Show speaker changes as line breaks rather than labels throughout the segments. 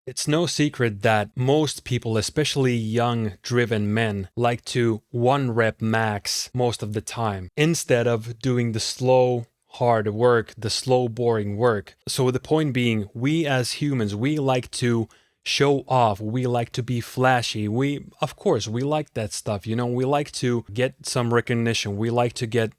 It's no secret that most people, especially young, driven men, like to one rep max most of the time instead of doing the slow, hard work, the slow, boring work. So, the point being, we as humans, we like to show off, we like to be flashy. Of course, we like that stuff, we like to get some recognition, we like to get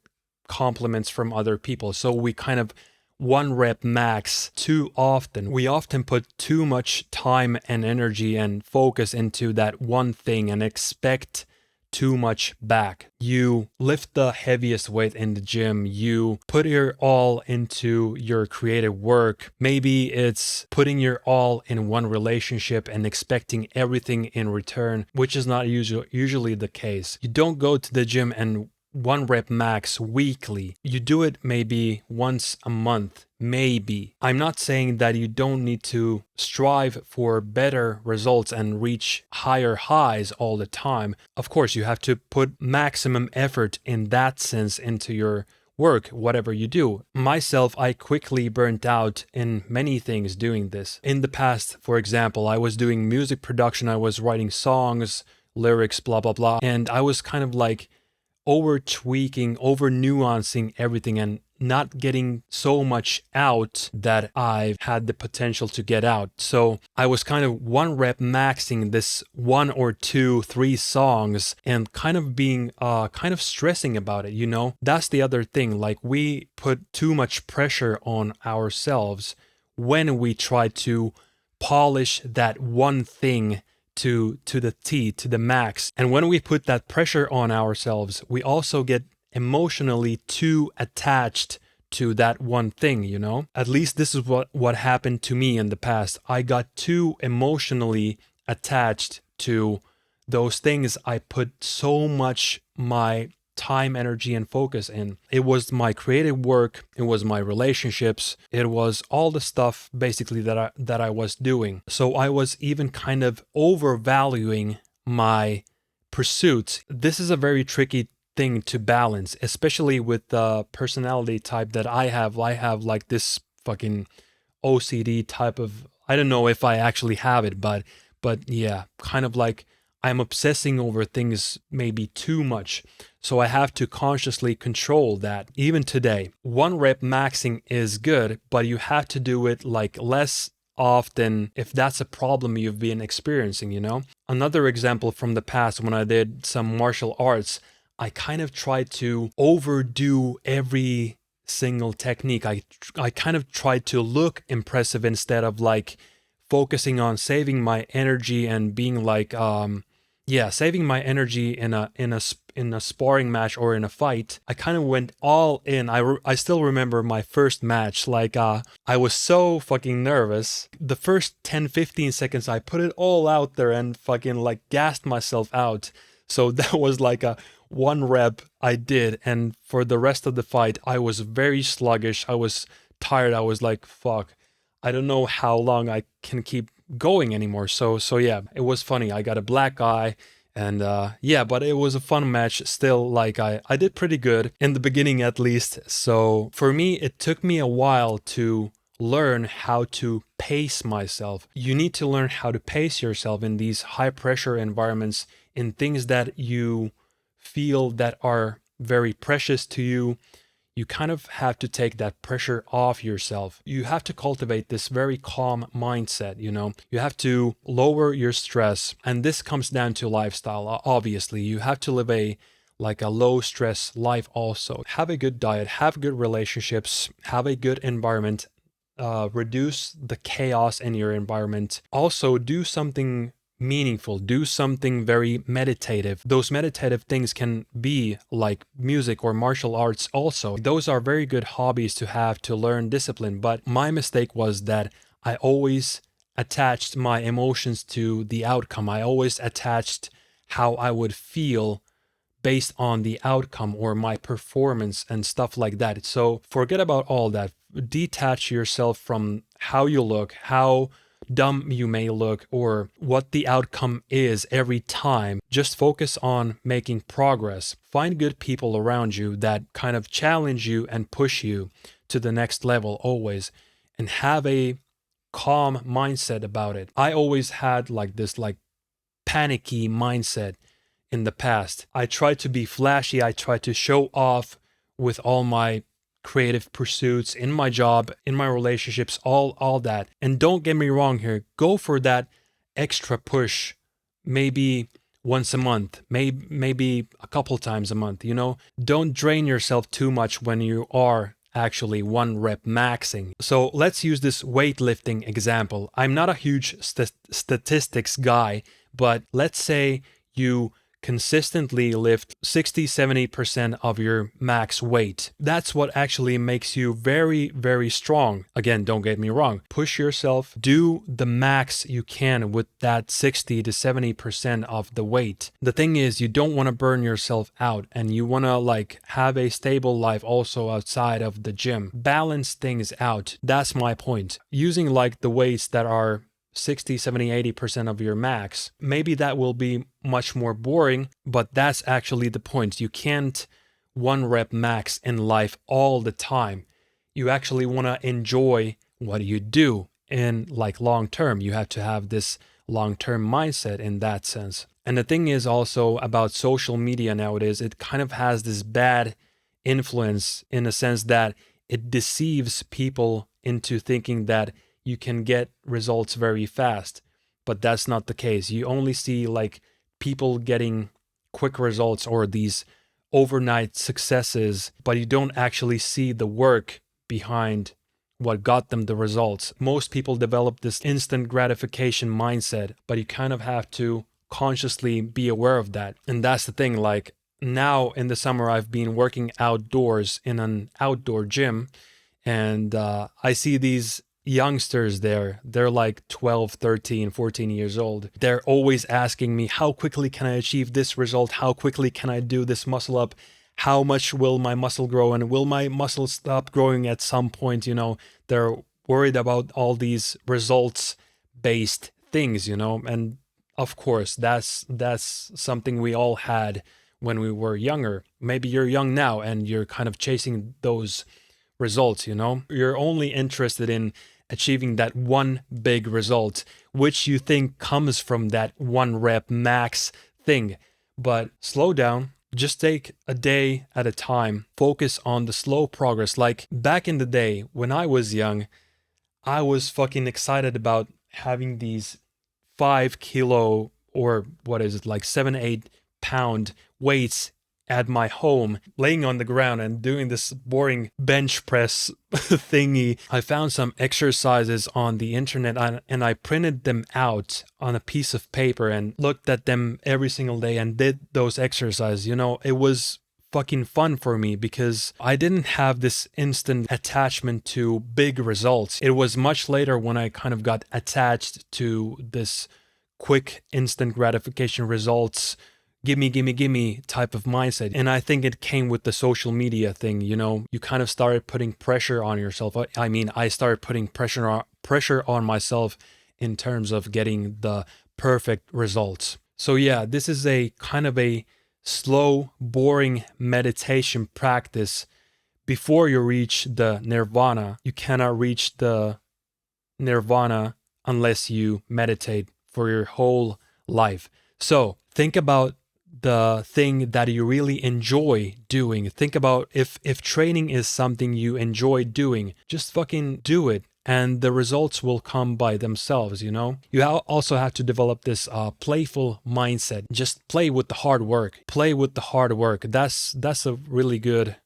compliments from other people. So, we kind of one rep max too often. We often put too much time and energy and focus into that one thing and expect too much back. You lift the heaviest weight in the gym, you put your all into your creative work. Maybe it's putting your all in one relationship and expecting everything in return, which is not usually the case. You don't go to the gym and one rep max weekly. You do it maybe once a month, maybe. I'm not saying that you don't need to strive for better results and reach higher highs all the time. Of course, you have to put maximum effort in that sense into your work, whatever you do. Myself, I quickly burnt out in many things doing this. In the past, for example, I was doing music production, I was writing songs, lyrics, blah, blah, blah. And I was kind of like over tweaking, over nuancing everything and not getting so much out that I had the potential to get out. So I was kind of one rep maxing this one or two, three songs and kind of being kind of stressing about it. That's the other thing. Like we put too much pressure on ourselves when we try to polish that one thing to the T, to the max. And when we put that pressure on ourselves, we also get emotionally too attached to that one thing. At least this is what happened to me in the past. I got too emotionally attached to those things I put so much my time, energy, and focus in. It was my creative work, it was my relationships, it was all the stuff basically that I was doing. So I was even kind of overvaluing my pursuits. This is a very tricky thing to balance, especially with the personality type that I have. I have like this fucking OCD type of, I don't know if I actually have it, but yeah, kind of like I'm obsessing over things maybe too much. So I have to consciously control that. Even today, one rep maxing is good, but you have to do it like less often if that's a problem you've been experiencing. Another example from the past, when I did some martial arts, I kind of tried to overdo every single technique. I kind of tried to look impressive instead of like focusing on saving my energy and being like saving my energy in a sparring match or in a fight. I kind of went all in. I still remember my first match. Like I was so fucking nervous. The first 10-15 seconds I put it all out there and fucking like gassed myself out. So that was like a one rep I did, and for the rest of the fight I was very sluggish. I was tired. I was like, fuck, I don't know how long I can keep going anymore. So yeah, it was funny. I got a black eye, and but it was a fun match still. Like I did pretty good in the beginning at least. So for me, it took me a while to learn how to pace myself. You need to learn how to pace yourself in these high pressure environments, in things that you feel that are very precious to you. You kind of have to take that pressure off yourself. You have to cultivate this very calm mindset. You have to lower your stress. And this comes down to lifestyle. Obviously, you have to live a low stress life also. Have a good diet, have good relationships, have a good environment, reduce the chaos in your environment. Also, do something meaningful, do something very meditative. Those meditative things can be like music or martial arts also. Those are very good hobbies to have to learn discipline. But my mistake was that I always attached my emotions to the outcome. I always attached how I would feel based on the outcome or my performance and stuff like that. So forget about all that. Detach yourself from how you look, how dumb you may look, or what the outcome is every time. Just focus on making progress. Find good people around you that kind of challenge you and push you to the next level always, and have a calm mindset about it. I always had like this like panicky mindset in the past. I tried to be flashy, I tried to show off with all my creative pursuits in my job, in my relationships, all that. And don't get me wrong here, go for that extra push, maybe once a month, maybe a couple times a month, you know? Don't drain yourself too much when you are actually one rep maxing. So let's use this weightlifting example. I'm not a huge statistics guy, but let's say you consistently lift 60-70% of your max weight. That's what actually makes you very, very strong. Again, don't get me wrong. Push yourself, do the max you can with that 60-70% of the weight. The thing is, you don't want to burn yourself out, and you want to like have a stable life also outside of the gym. Balance things out. That's my point. Using like the weights that are 60, 70, 80% of your max. Maybe that will be much more boring, but that's actually the point. You can't one rep max in life all the time. You actually want to enjoy what you do in like long term. You have to have this long-term mindset in that sense. And the thing is also about social media nowadays, it kind of has this bad influence in the sense that it deceives people into thinking that you can get results very fast, but that's not the case. You only see like people getting quick results or these overnight successes, but you don't actually see the work behind what got them the results. Most people develop this instant gratification mindset, but you kind of have to consciously be aware of that. And that's the thing, like now in the summer, I've been working outdoors in an outdoor gym, and I see these youngsters there. They're like 12, 13, 14 years old. They're always asking me, how quickly can I achieve this result? How quickly can I do this muscle up? How much will my muscle grow? And will my muscle stop growing at some point? You know, they're worried about all these results based things, you know, and of course, that's something we all had when we were younger. Maybe you're young now and you're kind of chasing those results, you know? You're only interested in achieving that one big result, which you think comes from that one rep max thing. But slow down, just take a day at a time, focus on the slow progress. Like back in the day when I was young, I was fucking excited about having these 5 kilo or what is it, like 7-8 pound weights at my home, laying on the ground and doing this boring bench press thingy. I found some exercises on the internet and I printed them out on a piece of paper and looked at them every single day and did those exercises. You know, it was fucking fun for me because I didn't have this instant attachment to big results. It was much later when I kind of got attached to this quick instant gratification results, gimme type of mindset. And I think it came with the social media thing, you know, you kind of started putting pressure on yourself. I mean, I started putting pressure on myself in terms of getting the perfect results. So yeah, this is a kind of a slow, boring meditation practice. Before you reach the nirvana, you cannot reach the nirvana unless you meditate for your whole life. So think about the thing that you really enjoy doing. Think about if training is something you enjoy doing, just fucking do it and the results will come by themselves, you know? You also have to develop this playful mindset. Just play with the hard work. Play with the hard work. That's a really good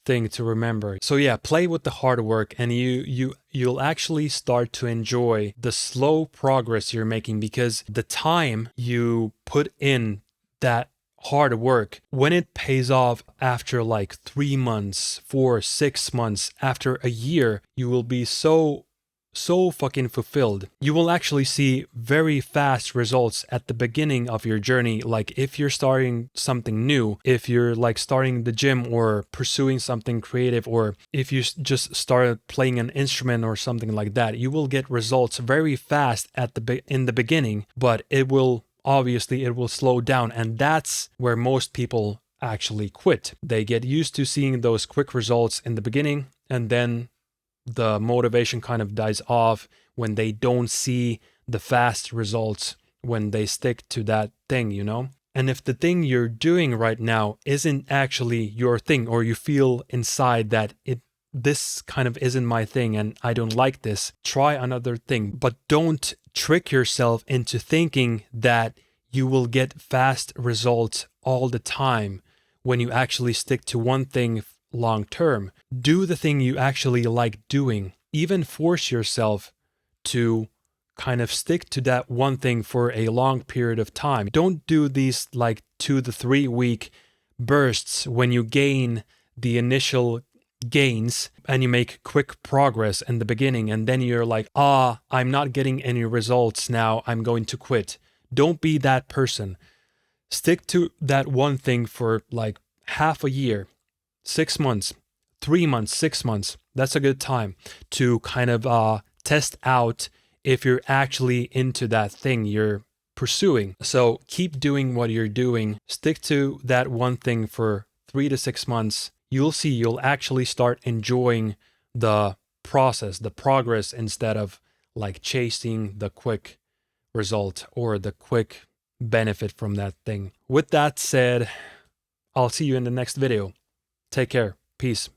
thing to remember. So yeah, play with the hard work and you'll actually start to enjoy the slow progress you're making, because the time you put in that hard work, when it pays off after like 3 months, 4, 6 months, after a year, you will be so fucking fulfilled. You will actually see very fast results at the beginning of your journey. Like if you're starting something new, if you're like starting the gym or pursuing something creative, or if you just started playing an instrument or something like that, you will get results very fast in the beginning, but it will slow down, and that's where most people actually quit. They get used to seeing those quick results in the beginning, and then the motivation kind of dies off when they don't see the fast results when they stick to that thing, you know? And if the thing you're doing right now isn't actually your thing, or you feel inside that this kind of isn't my thing and I don't like this, try another thing. But don't trick yourself into thinking that you will get fast results all the time when you actually stick to one thing long term. Do the thing you actually like doing. Even force yourself to kind of stick to that one thing for a long period of time. Don't do these like 2 to 3 week bursts when you gain the initial gains and you make quick progress in the beginning, and then you're like, I'm not getting any results now, I'm going to quit. Don't be that person. Stick to that one thing for like half a year, 6 months, 3 months, 6 months. That's a good time to kind of test out if you're actually into that thing you're pursuing. So keep doing what you're doing. Stick to that one thing for 3 to 6 months. You'll see you'll actually start enjoying the process, the progress, instead of like chasing the quick result or the quick benefit from that thing. With that said, I'll see you in the next video. Take care. Peace.